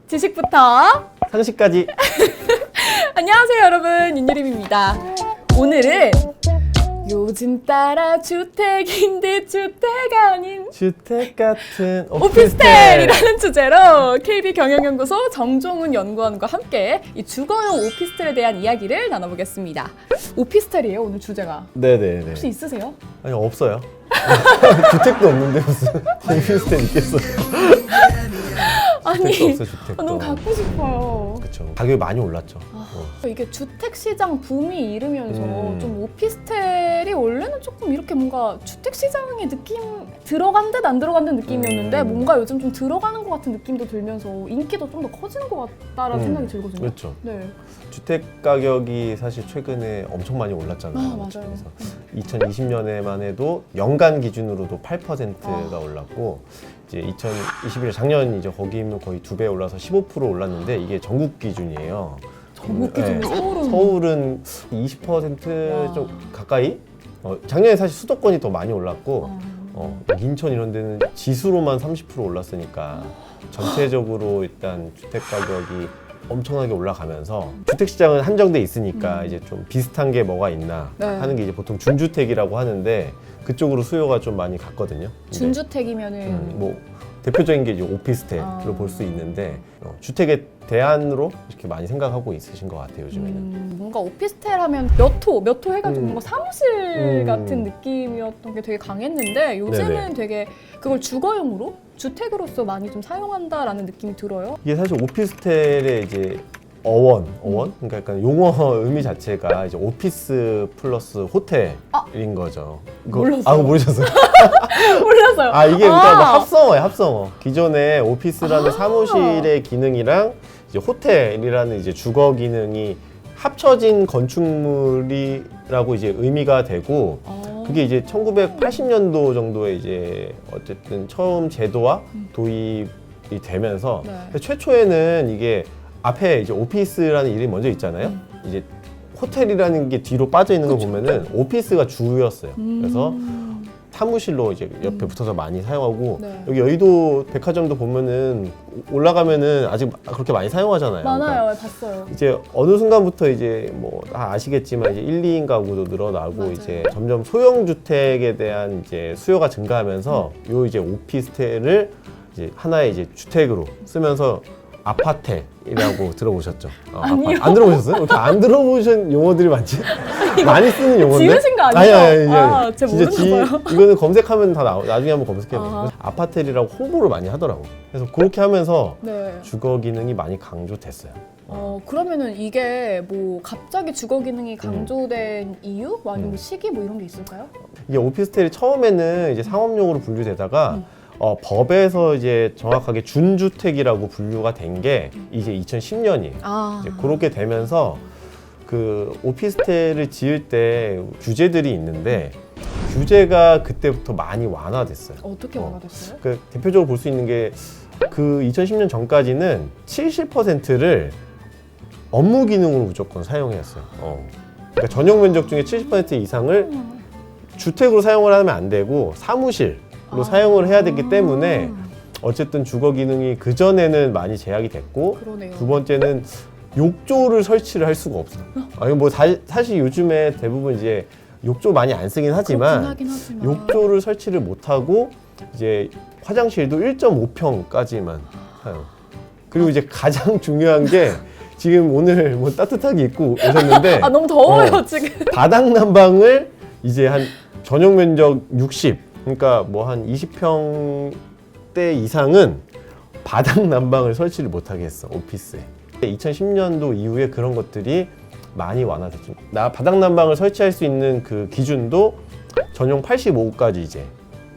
지식부터 상식까지. 안녕하세요 여러분, 윤유림입니다. 오늘은 요즘 따라 주택인 듯 주택 아닌 주택 같은 오피스텔이라는 주제로 KB경영연구소 정종훈 연구원과 함께 이 주거용 오피스텔에 대한 이야기를 나눠보겠습니다. 오피스텔이에요 오늘 주제가. 네네네. 혹시 있으세요? 아니 없어요. 주택도 없는데 무슨 오피스텔 있겠어요? 아니, 주택도 없어 주택도. 너무 갖고 싶어요. 그렇죠. 가격이 많이 올랐죠. 이게 주택시장 붐이 일으면서 좀 오피스텔이 원래는 조금 이렇게 뭔가 주택시장의 느낌 들어간 듯 안 들어간 듯 느낌이었는데 뭔가 요즘 좀 들어가는 것 같은 느낌도 들면서 인기도 좀 더 커지는 것 같다라는 생각이 들거든요. 그렇죠. 네. 주택 가격이 사실 최근에 엄청 많이 올랐잖아요. 맞아요. 그래서 2020년에만 해도 연간 기준으로도 8%가 올랐고 이제 2021년 작년 이제 거기는 거의 2배 올라서 15% 올랐는데 이게 전국 기준이에요. 전국 기준으로 서울은 20% 좀 가까이. 작년에 사실 수도권이 더 많이 올랐고 인천 이런 데는 지수로만 30% 올랐으니까 전체적으로 일단 주택 가격이 엄청나게 올라가면서 주택시장은 한정돼 있으니까 이제 좀 비슷한 게 뭐가 있나 하는 게 이제 보통 준주택이라고 하는데 그쪽으로 수요가 좀 많이 갔거든요. 준주택이면은 뭐 대표적인 게 이제 오피스텔로 볼 수 있는데 주택의 대안으로 이렇게 많이 생각하고 있으신 것 같아요 요즘에는. 뭔가 오피스텔 하면 몇 호 해가지고 뭔가 사무실 같은 느낌이었던 게 되게 강했는데 요즘은 네네. 되게 그걸 주거용으로 주택으로서 많이 좀 사용한다라는 느낌이 들어요. 이게 사실 오피스텔의 이제 어원 그러니까 약간 용어 의미 자체가 이제 오피스 플러스 호텔인 거죠. 몰랐어요. 그거 모르셨어요? 몰랐어요. 이게 그러니까 뭐 합성어예요, 합성어. 기존에 오피스라는 사무실의 기능이랑 이제 호텔이라는 이제 주거 기능이 합쳐진 건축물이라고 이제 의미가 되고 그게 이제 1980년도 정도에 이제 어쨌든 처음 제도와 도입이 되면서 최초에는 이게 앞에 이제 오피스라는 이름이 먼저 있잖아요. 이제 호텔이라는 게 뒤로 빠져 있는 거 보면은 오피스가 주였어요. 그래서 사무실로 이제 옆에 붙어서 많이 사용하고 여기 여의도 백화점도 보면은 올라가면은 아직 그렇게 많이 사용하잖아요. 많아요. 그러니까 봤어요. 이제 어느 순간부터 이제 뭐 다 아시겠지만 이제 1, 2인 가구도 늘어나고 맞아요. 이제 점점 소형 주택에 대한 이제 수요가 증가하면서 요 이제 오피스텔을 이제 하나의 이제 주택으로 쓰면서 아파텔이라고 들어보셨죠? 아니요. 안 들어보셨어요? 이렇게 안 들어보신 용어들이 많지? 많이 쓰는 용어인데? 지으신 거 아니에요? 아니. 제가 진짜 모르나 봐요. 이거는 검색하면 다 나중에 한번 검색해봐요. 아파텔이라고 홍보를 많이 하더라고. 그래서 그렇게 하면서 주거 기능이 많이 강조됐어요. 그러면은 이게 뭐 갑자기 주거 기능이 강조된 이유? 아니면 시기 뭐 이런 게 있을까요? 이게 오피스텔이 처음에는 이제 상업용으로 분류되다가 법에서 이제 정확하게 준주택이라고 분류가 된 게 이제 2010년이에요. 이제 그렇게 되면서 그 오피스텔을 지을 때 규제들이 있는데 규제가 그때부터 많이 완화됐어요. 어떻게 완화됐어요? 그 대표적으로 볼 수 있는 게 그 2010년 전까지는 70%를 업무 기능으로 무조건 사용했어요. 그러니까 전용 면적 중에 70% 이상을 주택으로 사용을 하면 안 되고 사무실로 사용을 해야 되기 때문에 어쨌든 주거 기능이 그전에는 많이 제약이 됐고 그러네요. 두 번째는 욕조를 설치를 할 수가 없어요. 뭐 사실 요즘에 대부분 이제 욕조 많이 안 쓰긴 하지만 욕조를 설치를 못하고 이제 화장실도 1.5평까지만 사용. 그리고 이제 가장 중요한 게 지금 오늘 뭐 따뜻하게 입고 오셨는데 너무 더워요 지금. 바닥 난방을 이제 한 전용 면적 60 그러니까 뭐 한 20평대 이상은 바닥 난방을 설치를 못하게 했어 오피스에. 2010년도 이후에 그런 것들이 많이 완화됐죠. 바닥 난방을 설치할 수 있는 그 기준도 전용 85까지 이제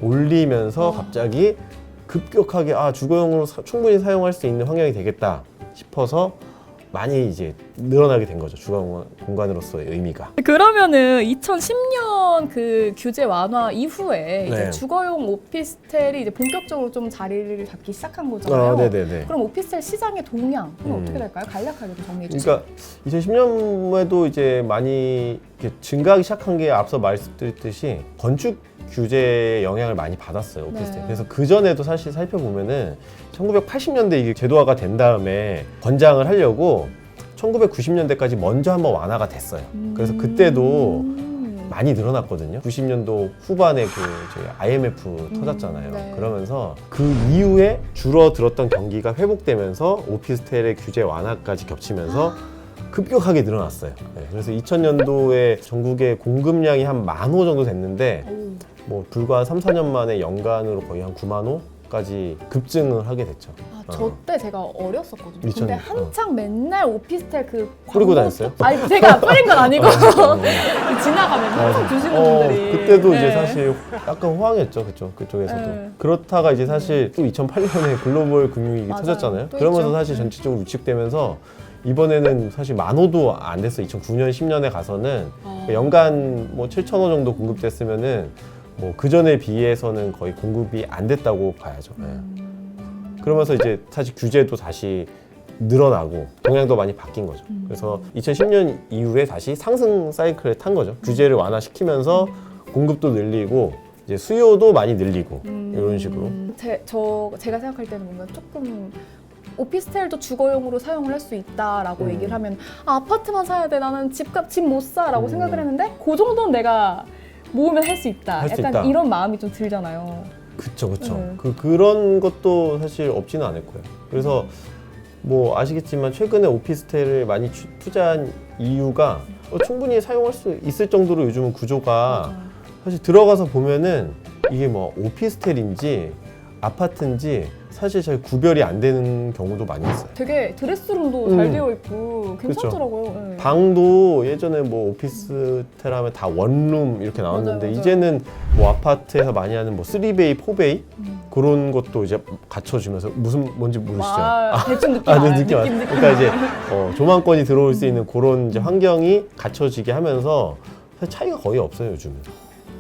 올리면서 갑자기 급격하게 주거용으로 충분히 사용할 수 있는 환경이 되겠다 싶어서 많이 이제 늘어나게 된 거죠. 주거 공간으로서의 의미가. 그러면은 2010년 그 규제 완화 이후에 이제 주거용 오피스텔이 이제 본격적으로 좀 자리를 잡기 시작한 거잖아요. 네네네. 그럼 오피스텔 시장의 동향은 어떻게 될까요? 간략하게 좀 정리해 주세요. 그러니까 2010년에도 이제 많이 이렇게 증가하기 시작한 게 앞서 말씀드렸듯이 건축 규제의 영향을 많이 받았어요, 오피스텔. 네. 그래서 그 전에도 사실 살펴보면은 1980년대 이게 제도화가 된 다음에 권장을 하려고 1990년대까지 먼저 한번 완화가 됐어요. 그래서 그때도 많이 늘어났거든요. 90년도 후반에 그 저희 IMF 터졌잖아요. 네. 그러면서 그 이후에 줄어들었던 경기가 회복되면서 오피스텔의 규제 완화까지 겹치면서 급격하게 늘어났어요. 네, 그래서 2000년도에 전국의 공급량이 한 10,000호 정도 됐는데 뭐 불과 3, 4년 만에 연간으로 거의 한 9만 호까지 급증을 하게 됐죠. 저 때 제가 어렸었거든요. 2000 근데 한창 맨날 오피스텔 그 뿌리고 광고- 다녔어요? 아니 제가 뿌린 건 아니고 지나가면 항상 주시는 분들이. 그때도 이제 네. 사실 약간 호황이었죠, 그쪽에서도. 네. 그렇다가 이제 사실 또 2008년에 글로벌 금융위기 맞아요. 터졌잖아요. 또 그러면서 있죠. 사실 네. 전체적으로 위축되면서 이번에는 사실 10,000호도 안 됐어. 2009년, 10년에 가서는 연간 뭐 7,000호 정도 공급됐으면은 뭐 그 전에 비해서는 거의 공급이 안 됐다고 봐야죠. 네. 그러면서 이제 사실 규제도 다시 늘어나고 동향도 많이 바뀐 거죠. 그래서 2010년 이후에 다시 상승 사이클에 탄 거죠. 규제를 완화시키면서 공급도 늘리고 이제 수요도 많이 늘리고 이런 식으로. 제가 생각할 때는 뭔가 조금 오피스텔도 주거용으로 사용을 할 수 있다라고 얘기를 하면 아파트만 사야 돼, 나는 집 못 사라고 생각을 했는데 그 정도는 내가 모으면 할 수 있다. 할수 약간 있다. 이런 마음이 좀 들잖아요. 그쵸. 네. 그런 것도 사실 없지는 않을 거예요. 그래서 뭐 아시겠지만 최근에 오피스텔을 많이 투자한 이유가 충분히 사용할 수 있을 정도로 요즘은 구조가 사실 들어가서 보면은 이게 뭐 오피스텔인지 아파트인지 사실 잘 구별이 안 되는 경우도 많이 있어요. 되게 드레스룸도 잘 되어 있고 괜찮더라고요. 네. 방도 예전에 뭐 오피스텔 하면 다 원룸 이렇게 나왔는데 맞아요. 이제는 뭐 아파트에서 많이 하는 뭐 3베이, 4베이 그런 것도 이제 갖춰주면서 뭔지 모르시죠? 대충 느낌 네, 알아요. 느낌 알아요. 그러니까 이제 조망권이 들어올 수 있는 그런 이제 환경이 갖춰지게 하면서 사실 차이가 거의 없어요, 요즘은.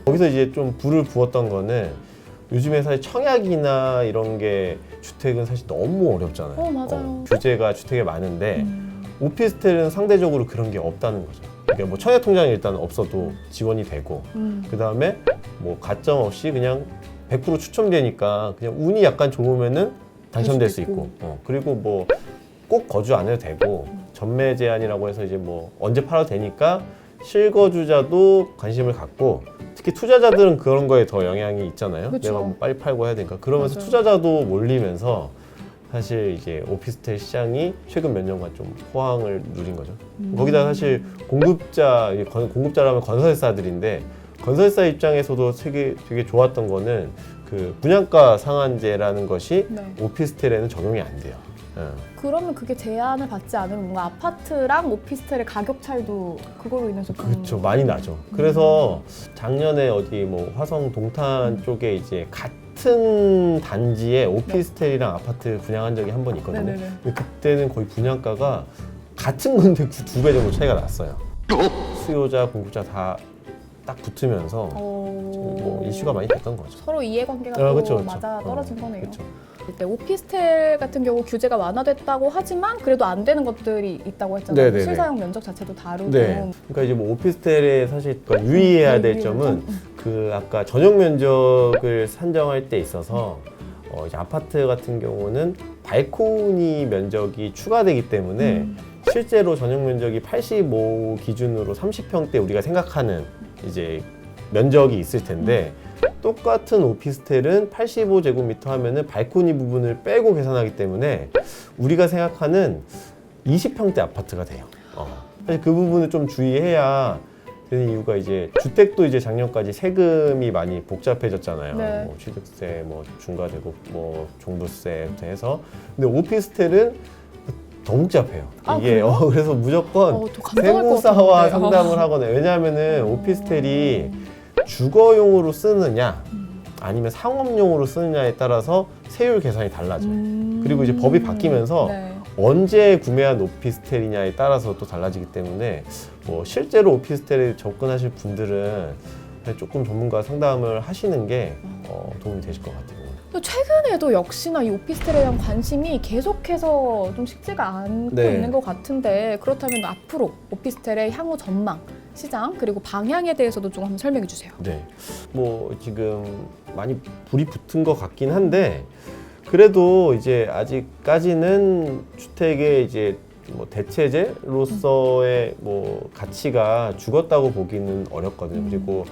거기서 이제 좀 불을 부었던 거는 요즘에 사실 청약이나 이런 게 주택은 사실 너무 어렵잖아요. 맞아요. 규제가 주택에 많은데 오피스텔은 상대적으로 그런 게 없다는 거죠. 그러니까 뭐 청약 통장이 일단 없어도 지원이 되고 그 다음에 뭐 가점 없이 그냥 100% 추첨되니까 그냥 운이 약간 좋으면은 당첨될 수 있고 그리고 뭐 꼭 거주 안 해도 되고 전매 제한이라고 해서 이제 뭐 언제 팔아도 되니까 실거주자도 관심을 갖고 특히 투자자들은 그런 거에 더 영향이 있잖아요. 그쵸. 내가 뭐 빨리 팔고 해야 되니까 그러면서 맞아요. 투자자도 몰리면서 사실 이제 오피스텔 시장이 최근 몇 년간 좀 호황을 누린 거죠. 거기다 사실 공급자라면 건설사들인데 건설사 입장에서도 되게 좋았던 거는 그 분양가 상한제라는 것이 네. 오피스텔에는 적용이 안 돼요. 그러면 그게 제한을 받지 않으면 뭔가 아파트랑 오피스텔의 가격 차이도 그거로 인해서 좀 그렇죠, 많이 나죠. 그래서 작년에 어디 뭐 화성 동탄 쪽에 이제 같은 단지에 오피스텔이랑 아파트 분양한 적이 한 번 있거든요. 네네네. 근데 그때는 거의 분양가가 같은 건데 2배 정도 차이가 났어요. 수요자, 공급자 다 딱 붙으면서 뭐 이슈가 많이 됐던 거죠. 서로 이해관계가 또 그쵸. 맞아 떨어진 거네요. 그쵸. 이때 오피스텔 같은 경우 규제가 완화됐다고 하지만 그래도 안 되는 것들이 있다고 했잖아요. 네네네. 실사용 면적 자체도 다르고. 네. 그러니까 이제 뭐 오피스텔에 사실 유의해야 될 점은 그 아까 전용 면적을 산정할 때 있어서 이제 아파트 같은 경우는 발코니 면적이 추가되기 때문에 실제로 전용 면적이 85 기준으로 30평대 우리가 생각하는 이제 면적이 있을 텐데 똑같은 오피스텔은 85제곱미터 하면은 발코니 부분을 빼고 계산하기 때문에 우리가 생각하는 20평대 아파트가 돼요. 사실 그 부분을 좀 주의해야 되는 이유가 이제 주택도 이제 작년까지 세금이 많이 복잡해졌잖아요. 네. 뭐 취득세, 뭐 중과세고, 뭐 종부세부터 해서. 근데 오피스텔은 더 복잡해요. 이게 그래서 무조건 더 감당할 것 세무사와 같은데. 상담을 하거나 왜냐하면은 오피스텔이 주거용으로 쓰느냐 아니면 상업용으로 쓰느냐에 따라서 세율 계산이 달라져요. 그리고 이제 법이 바뀌면서 네. 언제 구매한 오피스텔이냐에 따라서 또 달라지기 때문에 뭐 실제로 오피스텔에 접근하실 분들은 조금 전문가 상담을 하시는 게 도움이 되실 것 같아요. 최근에도 역시나 이 오피스텔에 대한 관심이 계속해서 좀 식지가 않고 네. 있는 것 같은데 그렇다면 앞으로 오피스텔의 향후 전망 시장 그리고 방향에 대해서도 좀 한번 설명해 주세요. 네. 뭐 지금 많이 불이 붙은 것 같긴 한데 그래도 이제 아직까지는 주택의 이제 뭐 대체제로서의 뭐 가치가 죽었다고 보기는 어렵거든요. 그리고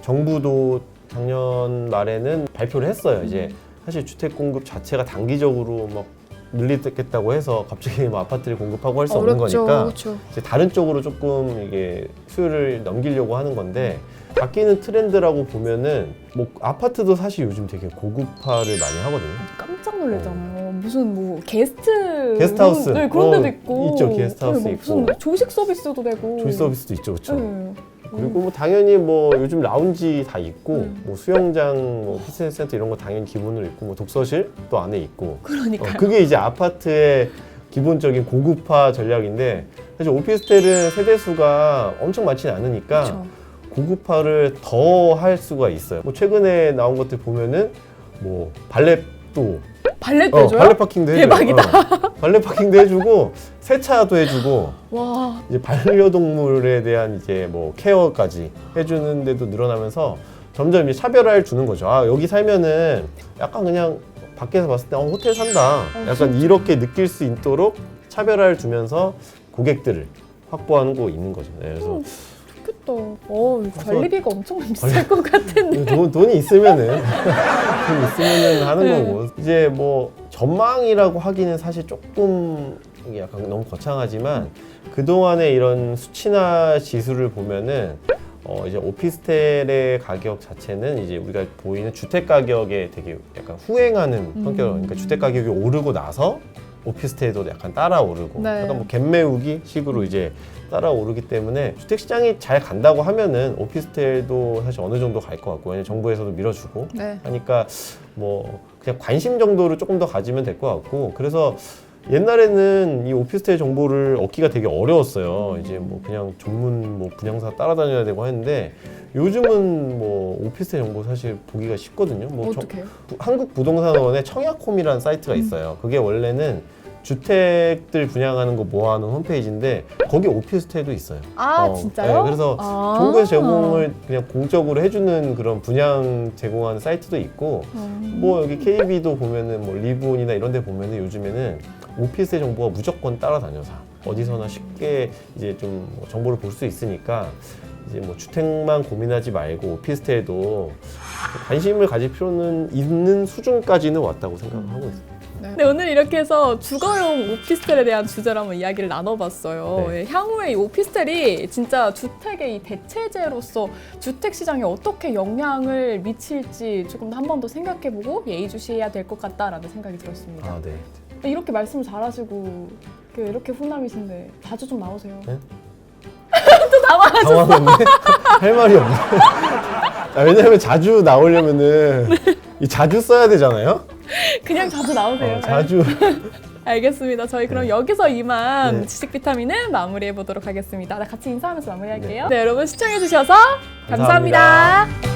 정부도 작년 말에는 발표를 했어요. 이제 사실 주택 공급 자체가 단기적으로 막 늘리겠다고 해서 갑자기 뭐 아파트를 공급하고 할 수 없는 거니까 그렇죠. 이제 다른 쪽으로 조금 이게 수요를 넘기려고 하는 건데 바뀌는 트렌드라고 보면은 뭐 아파트도 사실 요즘 되게 고급화를 많이 하거든요. 깜짝 놀랐잖아요. 무슨 뭐 게스트 게스트하우스. 네, 그런 데도 있고 있죠. 게스트하우스 뭐 있고. 무슨 조식 서비스도 되고 조식 서비스도 있죠, 그렇죠. 네. 그리고 뭐 당연히 뭐 요즘 라운지 다 있고 뭐 수영장, 뭐 피트니스 센터 이런 거 당연히 기본으로 있고 뭐 독서실 또 안에 있고. 그러니까요. 그게 이제 아파트의 기본적인 고급화 전략인데 사실 오피스텔은 세대 수가 엄청 많지는 않으니까 그렇죠. 고급화를 더 할 수가 있어요. 뭐 최근에 나온 것들 보면은 뭐 발렛도 발렛도 해줘요? 발렛 파킹도 해줘요. 대박이다. 발렛 파킹도 해주고 세차도 해주고 와, 이제 반려동물에 대한 이제 뭐 케어까지 해주는 데도 늘어나면서 점점 이제 차별화를 주는 거죠. 아 여기 살면은 약간 그냥 밖에서 봤을 때 호텔 산다. 약간 이렇게 느낄 수 있도록 차별화를 주면서 고객들을 확보하는 거 있는 거죠. 네, 그래서 좋겠다. 관리비가 엄청 비쌀 것 같은데. 돈이 있으면은 하는 네. 거고 이제 뭐 전망이라고 하기는 사실 조금 이게 약간 너무 거창하지만 그 동안의 이런 수치나 지수를 보면은 이제 오피스텔의 가격 자체는 이제 우리가 보이는 주택 가격에 되게 약간 후행하는 성격, 그러니까 주택 가격이 오르고 나서 오피스텔도 약간 따라 오르고 네. 약간 뭐 갭매우기 식으로 이제 따라 오르기 때문에 주택 시장이 잘 간다고 하면은 오피스텔도 사실 어느 정도 갈 것 같고 왜냐면 정부에서도 밀어주고 네. 하니까 뭐 그냥 관심 정도를 조금 더 가지면 될 것 같고 그래서 옛날에는 이 오피스텔 정보를 얻기가 되게 어려웠어요. 이제 뭐 그냥 전문 뭐 분양사 따라다녀야 되고 했는데 요즘은 뭐 오피스텔 정보 사실 보기가 쉽거든요. 뭐 어떻게 해요? 한국부동산원의 청약홈이라는 사이트가 있어요. 그게 원래는 주택들 분양하는 거 모아놓은 홈페이지인데 거기 오피스텔도 있어요. 진짜요? 네, 그래서 정부에서 제공을 그냥 공적으로 해주는 그런 분양 제공하는 사이트도 있고 뭐 여기 KB도 보면은 뭐 리본이나 이런 데 보면은 요즘에는 오피스텔 정보가 무조건 따라다녀서 어디서나 쉽게 이제 좀뭐 정보를 볼 수 있으니까 이제 뭐 주택만 고민하지 말고 오피스텔도 관심을 가질 필요는 있는 수준까지는 왔다고 생각을 하고 있습니다. 네, 오늘 이렇게 해서 주거용 오피스텔에 대한 주제로 한번 이야기를 나눠봤어요. 네. 향후에 이 오피스텔이 진짜 주택의 이 대체제로서 주택 시장에 어떻게 영향을 미칠지 조금 더 한 번 더 생각해보고 예의주시해야 될 것 같다라는 생각이 들었습니다. 아, 네. 이렇게 말씀을 잘하시고 이렇게 훈남이신데 자주 좀 나오세요. 네? 또 당황하셨어. 당황했네. 할 말이 없네. 왜냐면 자주 나오려면은 이 자주 써야 되잖아요. 그냥 자주 나오세요. 자주. 알겠습니다. 저희 그럼 여기서 이만 네. 지식 비타민은 마무리해 보도록 하겠습니다. 같이 인사하면서 마무리할게요. 네. 네, 여러분 시청해 주셔서 감사합니다. 감사합니다.